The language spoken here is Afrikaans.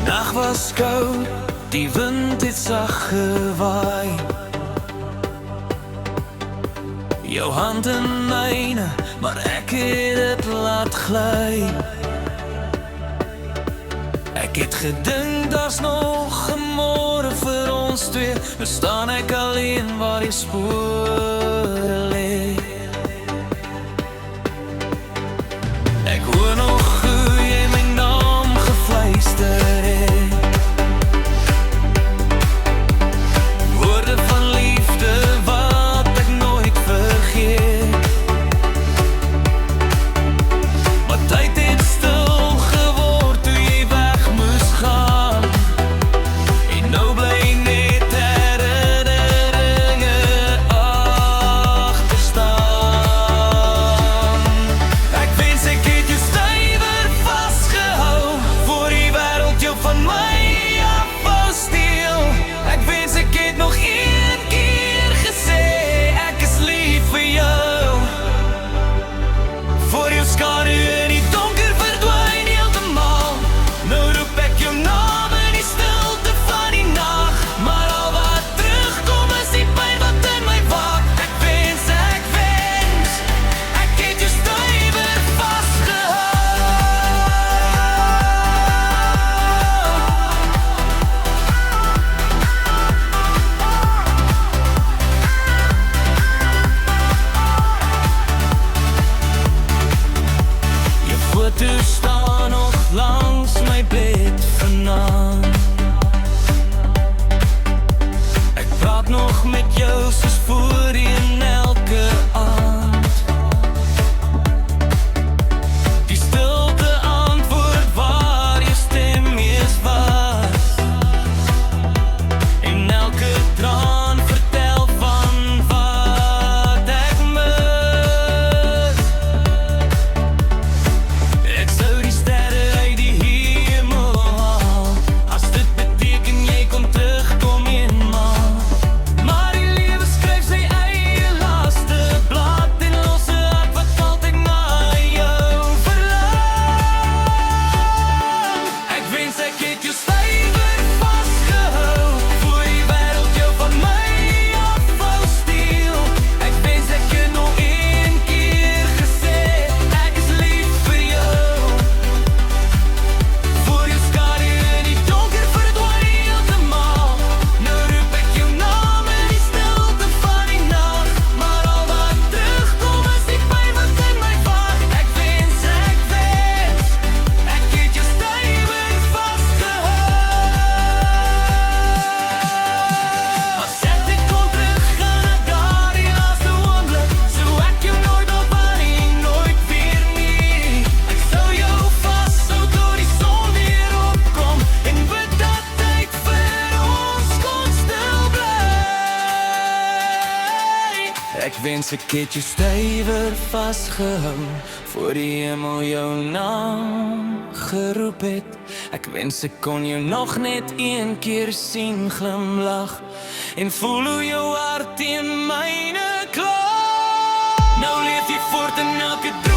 nag was koud, die wind het sag gewaai. Jou hand in myne, maar ek het dit laat gly. Ek het gedink daar's nog 'n môre vir ons twee. Nou staan ek alleen waar die spore lê. Ek hoor nog hoe jy my naam gefluister het. Woorde van liefde wat ek nooit vergeet. Maar tyd het stil geword toe jy weg moes gaan. En nou bly net herinneringe agter staan. Ek wens ek het jou stywer vasgehou, voor die wêreld jou van my af wou steel. Ek wens ek het nog een keer gesê, ek is lief vir jou. Voor jou skadu in die donker verdwyn heeltemal. Nou roep ek jou naam in die stilte van die nag. Maar al wat terugkom is die pyn wat in my wak. Ek wens ek het jou stywer vasgehou. Jou foto's staan nog langs my bed vanaand. Ek praat nog met jou soos voorheen elke aand. Die stilte antwoord waar jou stem eens was. En elke traan vertel van wat ek mis. Ek sou die sterre uit die hemel haal, as dit beteken jy kom terugkom eenmaal. Maar die lewe skryf sy eie laaste blad en los 'n hart wat altyd na jou verlang. Ek wens ek het jou stywer vasgehou, voor die wêreld jou van my af wou steel. Ek wens ek het nog een keer gesê, ek is lief vir jou. Voor jou skadu in die donker verdwyn heeltemal. Nou roep ek jou naam in die stilte van die nag. Maar al wat terugkom is die pyn wat in my wak. Ek wens ek het jou stywer vasgehou. As ek kon teruggaan na daardie laaste oomblik, sou ek jou nooit opbaan en nooit weer nie. Ek sou jou vashou tot die son weer opkom en bid dat tyd vir ons kon stil bly. Ek wens ek het jou stywer vasgehou, voor die hemel jou naam geroep het. Ek wens ek kon jou nog net een keer sien glimlag en voel hoe jou hart teen myne kla. Nou leef jy voort in elke dag.